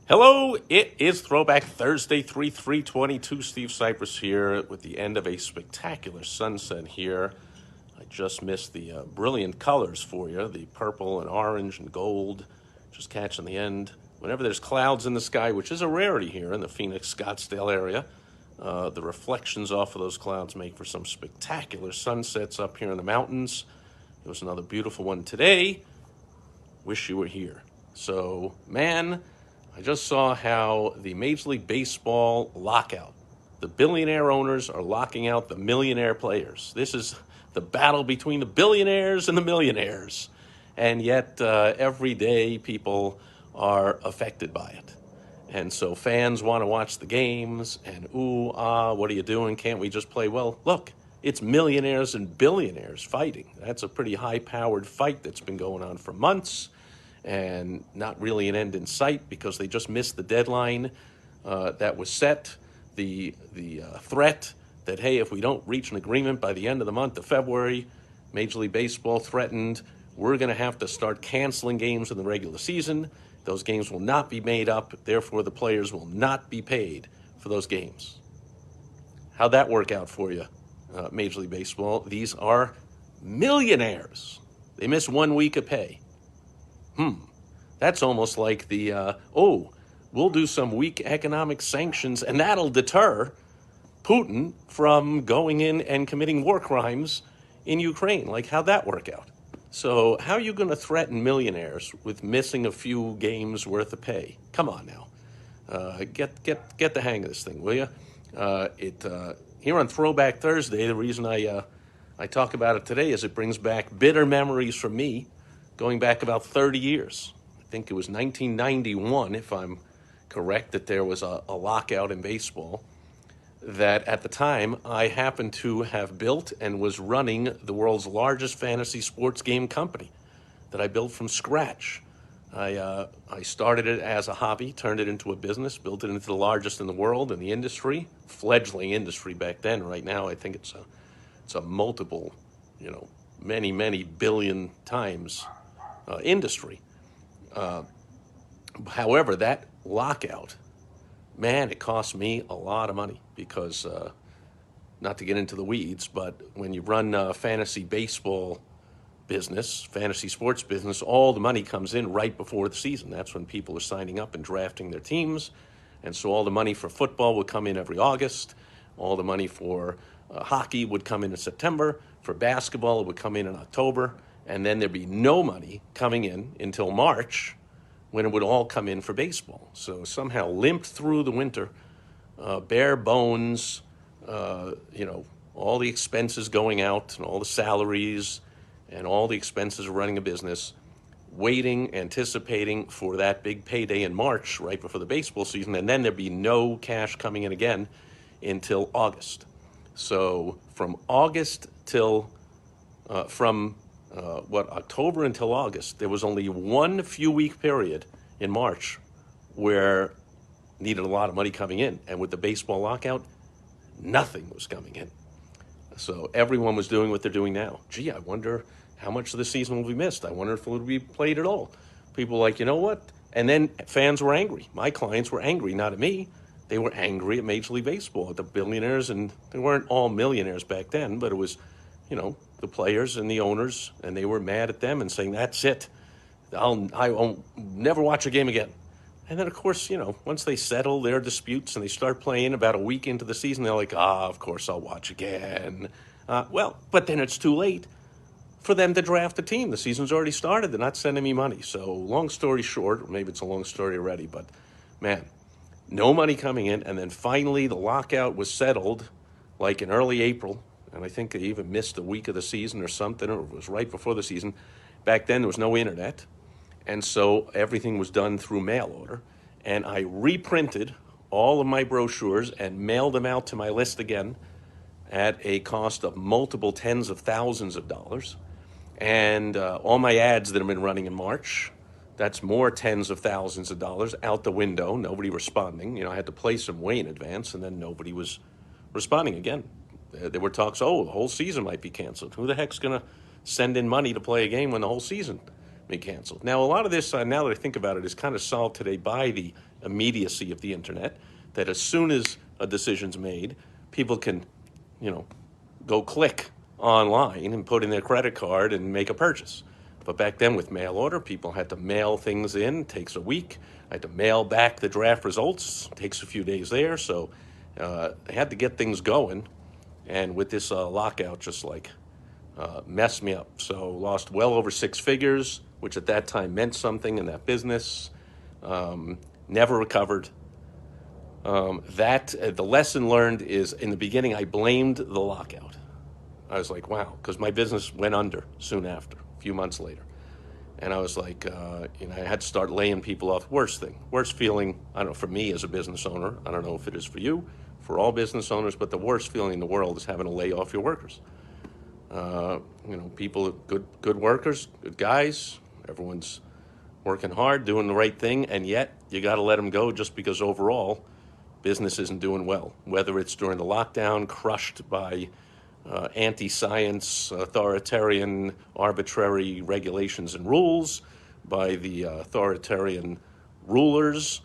Hello, it is Throwback Thursday, 3/3/22. Steve Sipress here with the end of a spectacular sunset here. I just missed the brilliant colors for you, the purple and orange and gold, just catching the end. Whenever there's clouds in the sky, which is a rarity here in the Phoenix, Scottsdale area, the reflections off of those clouds make for some spectacular sunsets up here in the mountains. It was another beautiful one today. Wish you were here. So, man, I just saw how the Major League Baseball lockout, the billionaire owners are locking out the millionaire players. This is the battle between the billionaires and the millionaires. And yet, every day, people are affected by it. And so fans want to watch the games, and ooh, what are you doing? Can't we just play? Well, look, it's millionaires and billionaires fighting. That's a pretty high-powered fight that's been going on for months, and not really an end in sight because they just missed the deadline that was set. The threat that, hey, if we don't reach an agreement by the end of the month of February, Major League Baseball threatened, we're going to have to start canceling games in the regular season. Those games will not be made up. Therefore, the players will not be paid for those games. How'd that work out for you, Major League Baseball? These are millionaires. They miss 1 week of pay. That's almost like we'll do some weak economic sanctions, and that'll deter Putin from going in and committing war crimes in Ukraine. Like, how'd that work out? So how are you going to threaten millionaires with missing a few games worth of pay? Come on now. Get the hang of this thing, will you? Here on Throwback Thursday, the reason I talk about it today is it brings back bitter memories for me going back about 30 years. I think it was 1991, if I'm correct, that there was a lockout in baseball. That at the time, I happened to have built and was running the world's largest fantasy sports game company that I built from scratch. I started it as a hobby, turned it into a business, built it into the largest in the world in the industry, fledgling industry back then. Right now, I think it's a multiple, many billion times industry. However, that lockout, man, it cost me a lot of money because, not to get into the weeds, but when you run a fantasy baseball business, fantasy sports business, all the money comes in right before the season. That's when people are signing up and drafting their teams. And so all the money for football would come in every August. All the money for hockey would come in September. For basketball, it would come in October. And then there'd be no money coming in until March, when it would all come in for baseball. So somehow limped through the winter, bare bones, all the expenses going out and all the salaries and all the expenses of running a business, waiting, anticipating for that big payday in March, right before the baseball season, and then there'd be no cash coming in again until August. So from August till, October until August, there was only one few week period in March where needed a lot of money coming in. And with the baseball lockout, nothing was coming in. So everyone was doing what they're doing now. Gee, I wonder how much of the season will be missed. I wonder if it will be played at all. People were like, you know what? And then fans were angry. My clients were angry, not at me. They were angry at Major League Baseball, at the billionaires, and they weren't all millionaires back then, but it was, the players and the owners, and they were mad at them and saying, that's it. I won't never watch a game again. And then, of course, once they settle their disputes and they start playing about a week into the season, they're like, of course I'll watch again. But then it's too late for them to draft a team. The season's already started. They're not sending me money. So long story short, or maybe it's a long story already, but man, no money coming in. And then finally the lockout was settled like in early April. And I think they even missed a week of the season or something, or it was right before the season. Back then, there was no internet, and so everything was done through mail order. And I reprinted all of my brochures and mailed them out to my list again at a cost of multiple tens of thousands of dollars. And all my ads that have been running in March, that's more tens of thousands of dollars out the window, nobody responding. I had to place them way in advance, and then nobody was responding again. There were talks, the whole season might be canceled. Who the heck's going to send in money to play a game when the whole season may be canceled? Now, a lot of this, now that I think about it, is kind of solved today by the immediacy of the internet, that as soon as a decision's made, people can, you know, go click online and put in their credit card and make a purchase. But back then with mail order, people had to mail things in. It takes a week. I had to mail back the draft results. It takes a few days there. So they had to get things going. And with this lockout, just like messed me up. So lost well over six figures, which at that time meant something in that business. Never recovered. The lesson learned is, in the beginning, I blamed the lockout. I was like, wow, because my business went under soon after, a few months later. And I was like, I had to start laying people off. Worst feeling, I don't know, for me as a business owner, I don't know if it is for you, for all business owners, but the worst feeling in the world is having to lay off your workers. People, good workers, good guys, everyone's working hard, doing the right thing, and yet you got to let them go just because overall business isn't doing well. Whether it's during the lockdown, crushed by anti-science, authoritarian, arbitrary regulations and rules, by the authoritarian rulers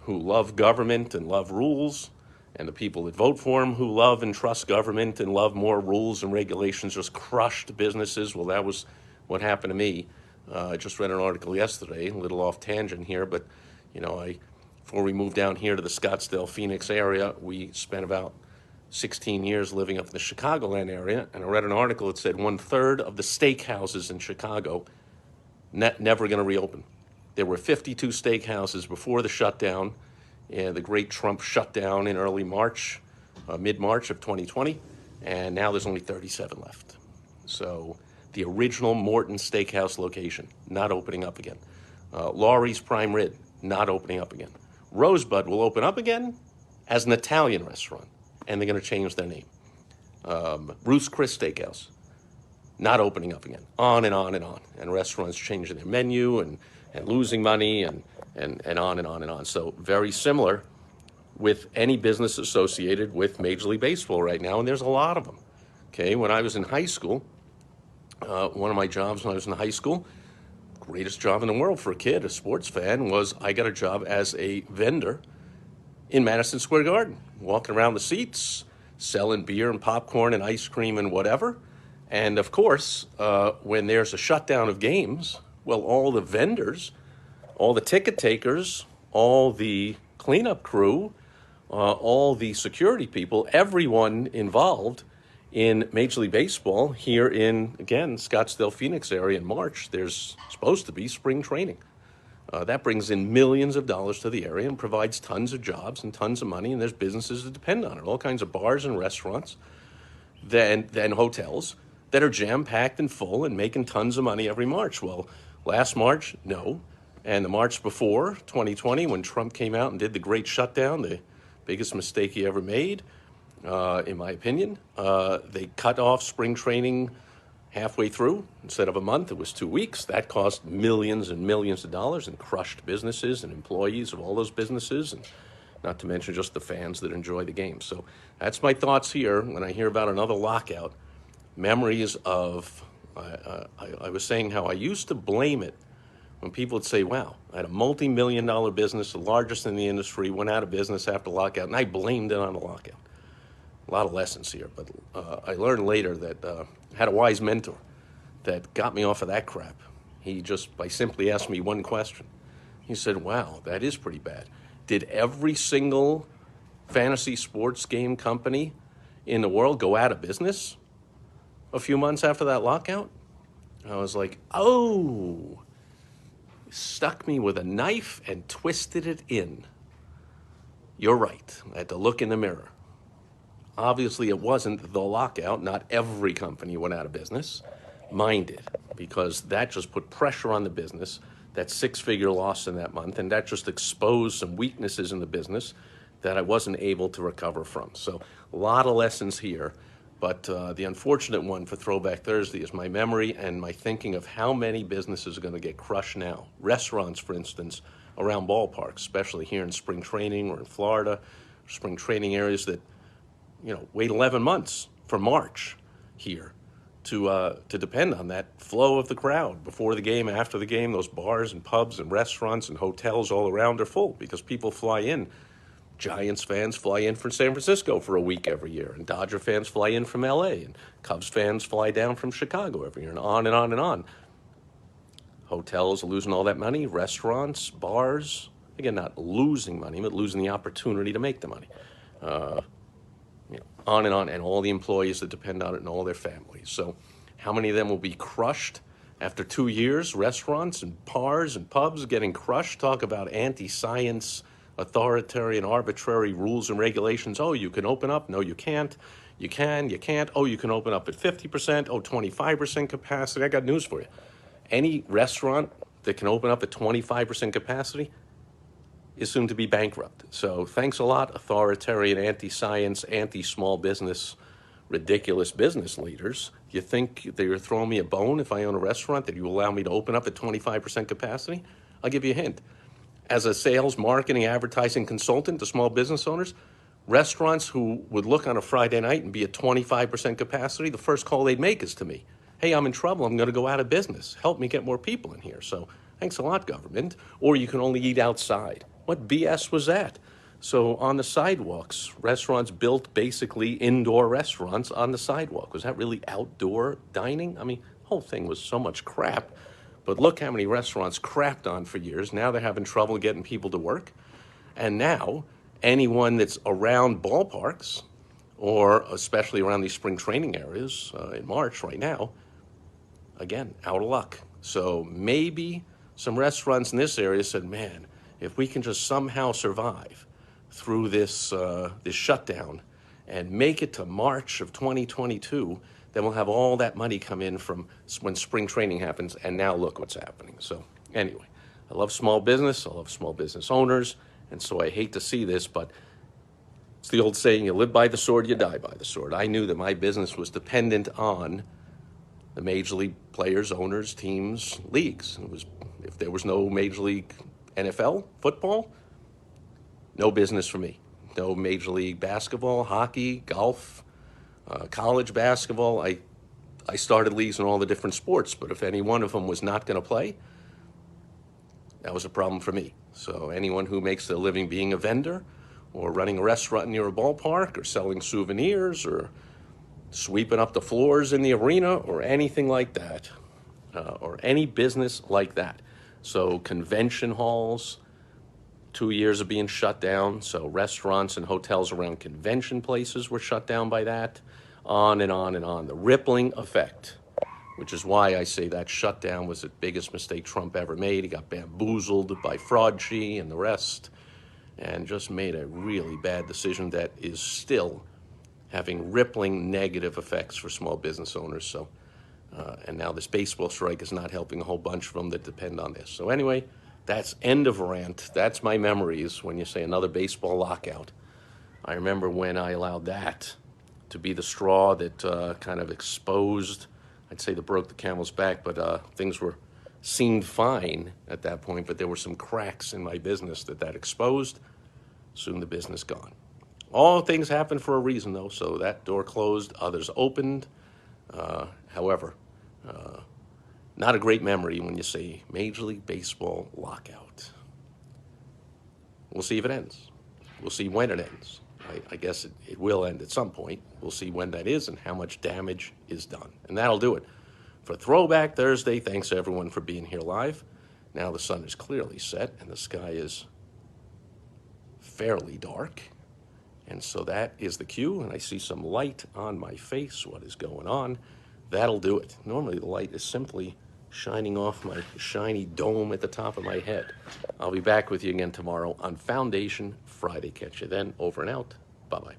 who love government and love rules, and the people that vote for them who love and trust government and love more rules and regulations, just crushed businesses. Well, that was what happened to me. I just read an article yesterday, a little off tangent here, but before we moved down here to the Scottsdale, Phoenix area, we spent about 16 years living up in the Chicagoland area, and I read an article that said 1/3 of the steakhouses in Chicago never going to reopen. There were 52 steakhouses before the shutdown, the great Trump shutdown in early March, mid-March of 2020, and now there's only 37 left. So the original Morton Steakhouse location, not opening up again. Laurie's Prime Rib, not opening up again. Rosebud will open up again as an Italian restaurant, and they're going to change their name. Ruth's Chris Steakhouse, not opening up again. On and on and on. And restaurants changing their menu and losing money and on and on and on. So very similar with any business associated with Major League Baseball right now, and there's a lot of them. Okay, when I was in high school, one of my jobs when I was in high school, greatest job in the world for a kid, a sports fan, was I got a job as a vendor in Madison Square Garden, walking around the seats, selling beer and popcorn and ice cream and whatever. And of course, when there's a shutdown of games, well, all the vendors, all the ticket takers, all the cleanup crew, all the security people, everyone involved in Major League Baseball here in, again, Scottsdale, Phoenix area in March, there's supposed to be spring training. That brings in millions of dollars to the area and provides tons of jobs and tons of money, and there's businesses that depend on it, all kinds of bars and restaurants, then hotels that are jam-packed and full and making tons of money every March. Well, last March, no. And the March before, 2020, when Trump came out and did the great shutdown, the biggest mistake he ever made, in my opinion, they cut off spring training halfway through. Instead of a month, it was 2 weeks. That cost millions and millions of dollars and crushed businesses and employees of all those businesses, and not to mention just the fans that enjoy the game. So that's my thoughts here when I hear about another lockout. Memories of, I was saying how I used to blame it when people would say, wow, I had a multi-million-dollar business, the largest in the industry, went out of business after lockout, and I blamed it on the lockout. A lot of lessons here, but I learned later that I had a wise mentor that got me off of that crap. He just, by simply asking me one question, he said, wow, that is pretty bad. Did every single fantasy sports game company in the world go out of business a few months after that lockout? I was like, oh, stuck me with a knife and twisted it in. You're right. I had to look in the mirror. Obviously, it wasn't the lockout. Not every company went out of business. Mine did, because that just put pressure on the business, that six-figure loss in that month, and that just exposed some weaknesses in the business that I wasn't able to recover from. So a lot of lessons here, but the unfortunate one for Throwback Thursday is my memory and my thinking of how many businesses are going to get crushed now. Restaurants, for instance, around ballparks, especially here in spring training or in Florida, spring training areas that wait 11 months for March here to depend on that flow of the crowd before the game, after the game. Those bars and pubs and restaurants and hotels all around are full because people fly in. Giants fans fly in from San Francisco for a week every year, and Dodger fans fly in from L.A., and Cubs fans fly down from Chicago every year, and on and on and on. Hotels are losing all that money, restaurants, bars, again, not losing money, but losing the opportunity to make the money. On and on, and all the employees that depend on it and all their families. So how many of them will be crushed after 2 years? Restaurants and bars and pubs getting crushed. Talk about anti-science, authoritarian, arbitrary rules and regulations. Oh, you can open up. No, you can't. You can, you can't. Oh, you can open up at 50%. Oh, 25% capacity. I got news for you. Any restaurant that can open up at 25% capacity is soon to be bankrupt. So thanks a lot, authoritarian, anti-science, anti-small business, ridiculous business leaders. You think that you're throwing me a bone if I own a restaurant, that you allow me to open up at 25% capacity? I'll give you a hint. As a sales, marketing, advertising consultant to small business owners, restaurants who would look on a Friday night and be at 25% capacity, the first call they'd make is to me. Hey, I'm in trouble. I'm going to go out of business. Help me get more people in here. So thanks a lot, government. Or you can only eat outside. What BS was that? So on the sidewalks, restaurants built basically indoor restaurants on the sidewalk. Was that really outdoor dining? I mean, the whole thing was so much crap. But look how many restaurants crapped on for years. Now they're having trouble getting people to work. And now anyone that's around ballparks, or especially around these spring training areas in March right now, again, out of luck. So maybe some restaurants in this area said, man, if we can just somehow survive through this shutdown and make it to March of 2022, then we'll have all that money come in from when spring training happens, and now look what's happening. So anyway, I love small business. I love small business owners, and so I hate to see this, but it's the old saying, you live by the sword, you die by the sword. I knew that my business was dependent on the major league players, owners, teams, leagues. If there was no major league NFL, football, no business for me. No major league basketball, hockey, golf, college basketball. I started leagues in all the different sports, but if any one of them was not going to play, that was a problem for me. So anyone who makes their living being a vendor or running a restaurant near a ballpark or selling souvenirs or sweeping up the floors in the arena or anything like that, or any business like that. So convention halls, 2 years of being shut down. So restaurants and hotels around convention places were shut down by that, on and on and on. The rippling effect, which is why I say that shutdown was the biggest mistake Trump ever made. He got bamboozled by Fraudchi and the rest and just made a really bad decision that is still having rippling negative effects for small business owners. So, and now this baseball strike is not helping a whole bunch of them that depend on this. So anyway, that's end of rant. That's my memories when you say another baseball lockout. I remember when I allowed that to be the straw that kind of exposed, I'd say that broke the camel's back, but things seemed fine at that point, but there were some cracks in my business that exposed. Soon the business gone. All things happen for a reason, though, so that door closed, others opened. However, not a great memory when you say Major League Baseball lockout. We'll see if it ends. We'll see when it ends. I guess it will end at some point. We'll see when that is and how much damage is done. And that'll do it for Throwback Thursday. Thanks, everyone, for being here live. Now the sun is clearly set and the sky is fairly dark. And so that is the cue, and I see some light on my face. What is going on? That'll do it. Normally the light is simply shining off my shiny dome at the top of my head. I'll be back with you again tomorrow on Foundation Friday. Catch you then. Over and out. Bye-bye.